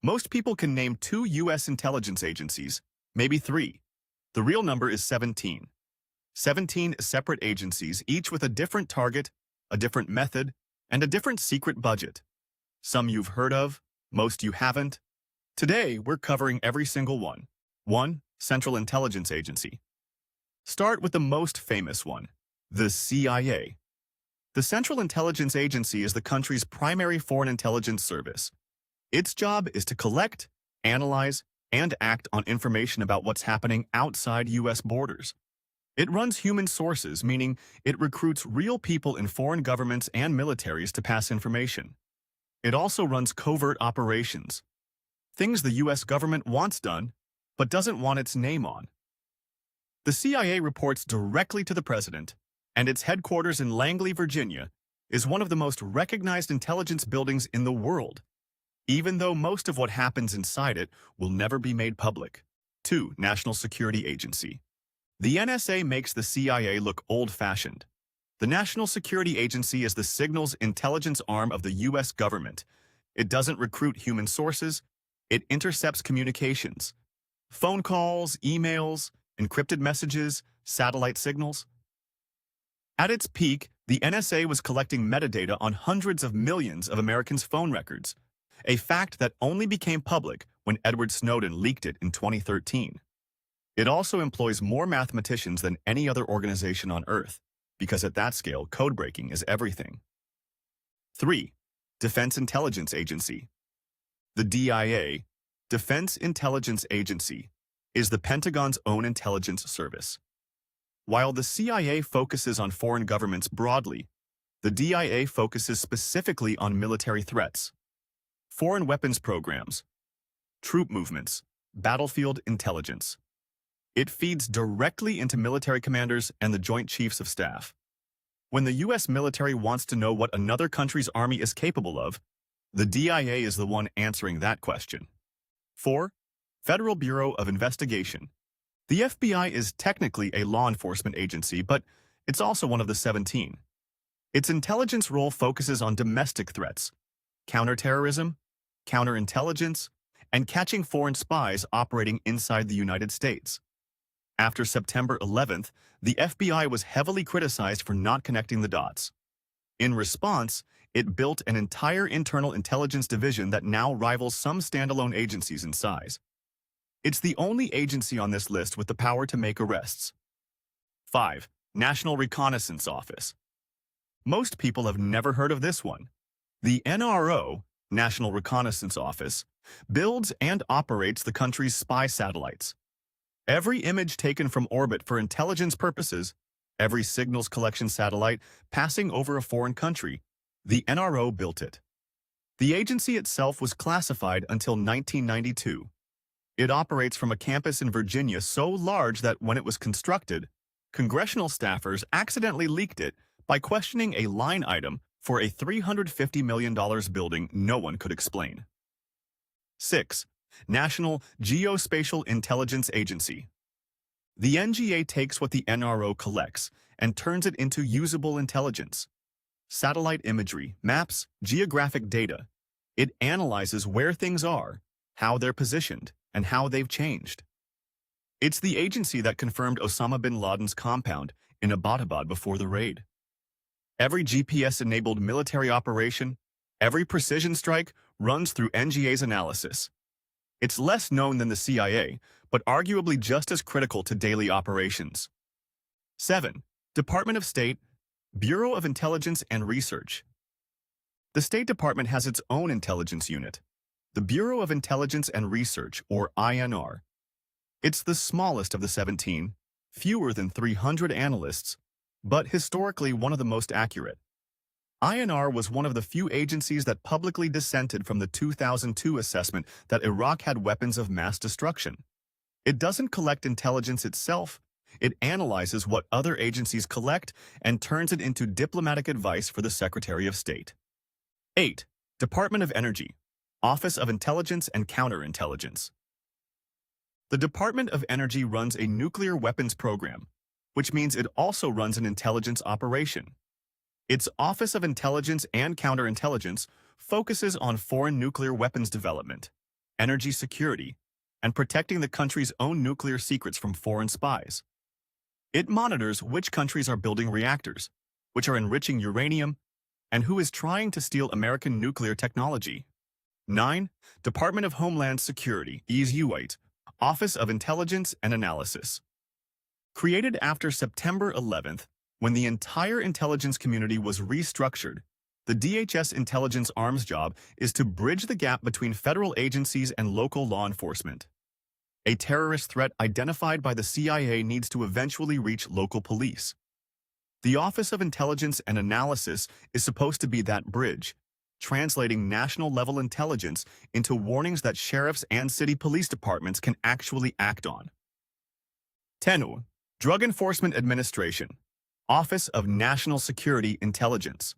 Most people can name 2 U.S. intelligence agencies, maybe 3. The real number is 17. 17 separate agencies, each with a different target, a different method, and a different secret budget. Some you've heard of, most you haven't. Today, we're covering every single one. 1. Central Intelligence Agency. Start with the most famous one, the CIA. The Central Intelligence Agency is the country's primary foreign intelligence service. Its job is to collect, analyze, and act on information about what's happening outside U.S. borders. It runs human sources, meaning it recruits real people in foreign governments and militaries to pass information. It also runs covert operations, things the U.S. government wants done, but doesn't want its name on. The CIA reports directly to the president, and its headquarters in Langley, Virginia, is one of the most recognized intelligence buildings in the world, even though most of what happens inside it will never be made public. 2. National Security Agency. The NSA makes the CIA look old-fashioned. The National Security Agency is the signals intelligence arm of the U.S. government. It doesn't recruit human sources, it intercepts communications. Phone calls, emails, encrypted messages, satellite signals. At its peak, the NSA was collecting metadata on hundreds of millions of Americans' phone records, a fact that only became public when Edward Snowden leaked it in 2013. It also employs more mathematicians than any other organization on Earth, because at that scale, codebreaking is everything. 3. Defense Intelligence Agency. The DIA, Defense Intelligence Agency, is the Pentagon's own intelligence service. While the CIA focuses on foreign governments broadly, the DIA focuses specifically on military threats, foreign weapons programs, troop movements, battlefield intelligence. It feeds directly into military commanders and the Joint Chiefs of Staff. When the U.S. military wants to know what another country's army is capable of, the DIA is the one answering that question. 4. Federal Bureau of Investigation. The FBI is technically a law enforcement agency, but it's also one of the 17. Its intelligence role focuses on domestic threats, counterterrorism, counterintelligence, and catching foreign spies operating inside the United States. After September 11th, the FBI was heavily criticized for not connecting the dots. In response, it built an entire internal intelligence division that now rivals some standalone agencies in size. It's the only agency on this list with the power to make arrests. 5. National Reconnaissance Office. Most people have never heard of this one. The NRO, National Reconnaissance Office, builds and operates the country's spy satellites. Every image taken from orbit for intelligence purposes, every signals collection satellite passing over a foreign country, the NRO built it. The agency itself was classified until 1992. It operates from a campus in Virginia so large that when it was constructed, congressional staffers accidentally leaked it by questioning a line item for a $350 million building no one could explain. 6. National Geospatial Intelligence Agency. The NGA takes what the NRO collects and turns it into usable intelligence. Satellite imagery, maps, geographic data. It analyzes where things are, how they're positioned, and how they've changed. It's the agency that confirmed Osama bin Laden's compound in Abbottabad before the raid. Every GPS-enabled military operation, every precision strike runs through NGA's analysis. It's less known than the CIA, but arguably just as critical to daily operations. 7. Department of State, Bureau of Intelligence and Research. The State Department has its own intelligence unit, the Bureau of Intelligence and Research, or INR. It's the smallest of the 17, fewer than 300 analysts, but historically one of the most accurate. INR was one of the few agencies that publicly dissented from the 2002 assessment that Iraq had weapons of mass destruction. It doesn't collect intelligence itself, it analyzes what other agencies collect and turns it into diplomatic advice for the Secretary of State. 8. Department of Energy, Office of Intelligence and Counterintelligence. The Department of Energy runs a nuclear weapons program, which means it also runs an intelligence operation. Its Office of Intelligence and Counterintelligence focuses on foreign nuclear weapons development, energy security, and protecting the country's own nuclear secrets from foreign spies. It monitors which countries are building reactors, which are enriching uranium, and who is trying to steal American nuclear technology. 9. Department of Homeland Security, DHS, Office of Intelligence and Analysis. Created after September 11th, when the entire intelligence community was restructured, the DHS intelligence arm's job is to bridge the gap between federal agencies and local law enforcement. A terrorist threat identified by the CIA needs to eventually reach local police. The Office of Intelligence and Analysis is supposed to be that bridge, translating national-level intelligence into warnings that sheriffs and city police departments can actually act on. 10. Drug Enforcement Administration, Office of National Security Intelligence.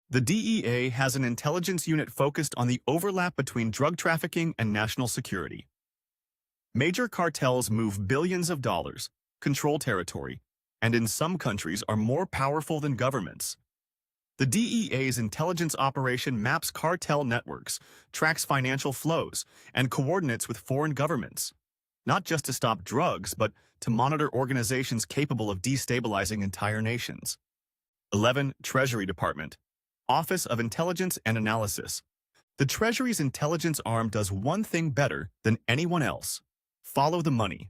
The DEA has an intelligence unit focused on the overlap between drug trafficking and national security. Major cartels move billions of dollars, control territory, and in some countries are more powerful than governments. The DEA's intelligence operation maps cartel networks, tracks financial flows, and coordinates with foreign governments, not just to stop drugs, but to monitor organizations capable of destabilizing entire nations. 11. Treasury Department, Office of Intelligence and Analysis. The Treasury's intelligence arm does one thing better than anyone else: follow the money.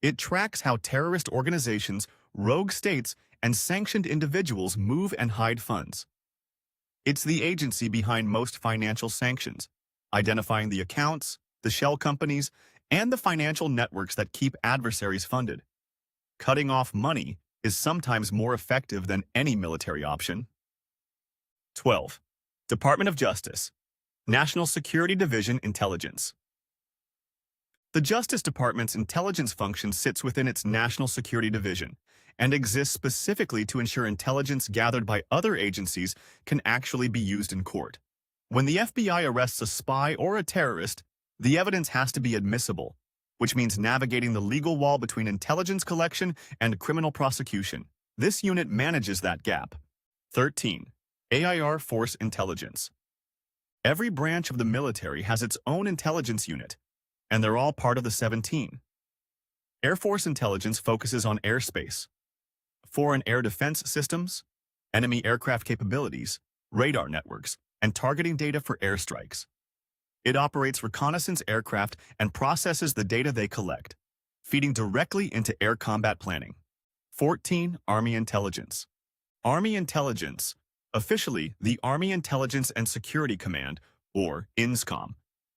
It tracks how terrorist organizations, rogue states, and sanctioned individuals move and hide funds. It's the agency behind most financial sanctions, identifying the accounts, the shell companies, and the financial networks that keep adversaries funded. Cutting off money is sometimes more effective than any military option. 12. Department of Justice, National Security Division Intelligence. The Justice Department's intelligence function sits within its National Security Division and exists specifically to ensure intelligence gathered by other agencies can actually be used in court. When the FBI arrests a spy or a terrorist, the evidence has to be admissible, which means navigating the legal wall between intelligence collection and criminal prosecution. This unit manages that gap. 13. AIR Force Intelligence. Every branch of the military has its own intelligence unit, and they're all part of the 17. Air Force Intelligence focuses on airspace, foreign air defense systems, enemy aircraft capabilities, radar networks, and targeting data for airstrikes. It operates reconnaissance aircraft and processes the data they collect, feeding directly into air combat planning. 14. Army Intelligence. Army Intelligence, officially the Army Intelligence and Security Command, or INSCOM,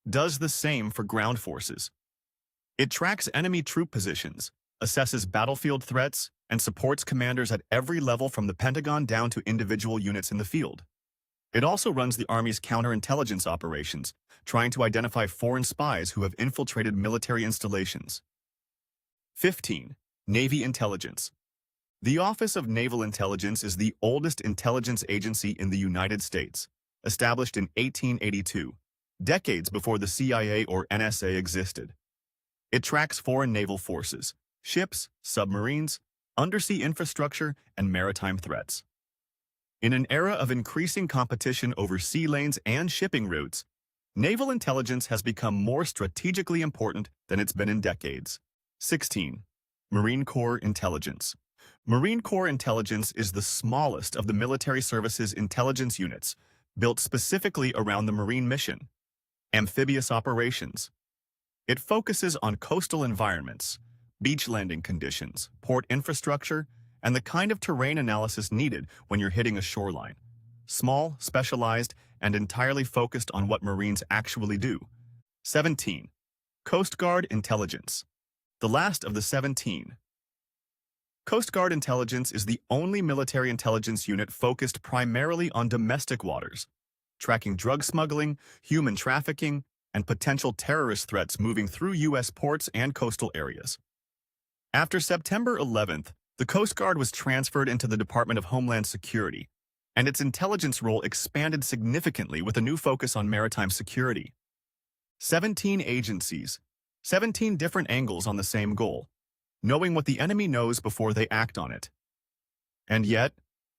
does the same for ground forces. It tracks enemy troop positions, assesses battlefield threats, and supports commanders at every level from the Pentagon down to individual units in the field. It also runs the Army's counterintelligence operations, trying to identify foreign spies who have infiltrated military installations. 15. Navy Intelligence. The Office of Naval Intelligence is the oldest intelligence agency in the United States, established in 1882, decades before the CIA or NSA existed. It tracks foreign naval forces, ships, submarines, undersea infrastructure, and maritime threats. In an era of increasing competition over sea lanes and shipping routes, naval intelligence has become more strategically important than it's been in decades. 16. Marine Corps Intelligence. Marine Corps Intelligence is the smallest of the military services intelligence units, built specifically around the Marine mission. Amphibious operations. It focuses on coastal environments, beach landing conditions, port infrastructure, and the kind of terrain analysis needed when you're hitting a shoreline. Small, specialized, and entirely focused on what Marines actually do. 17. Coast Guard Intelligence. The last of the 17. Coast Guard Intelligence is the only military intelligence unit focused primarily on domestic waters, tracking drug smuggling, human trafficking, and potential terrorist threats moving through U.S. ports and coastal areas. After September 11th, the Coast Guard was transferred into the Department of Homeland Security, and its intelligence role expanded significantly with a new focus on maritime security. 17 agencies, 17 different angles on the same goal, knowing what the enemy knows before they act on it. And yet,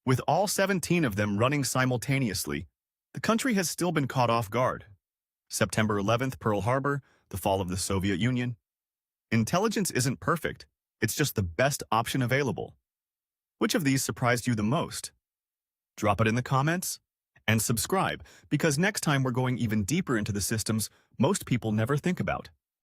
with all 17 of them running simultaneously, the country has still been caught off guard. September 11th, Pearl Harbor, the fall of the Soviet Union. Intelligence isn't perfect, it's just the best option available. Which of these surprised you the most? Drop it in the comments and subscribe, because next time we're going even deeper into the systems most people never think about.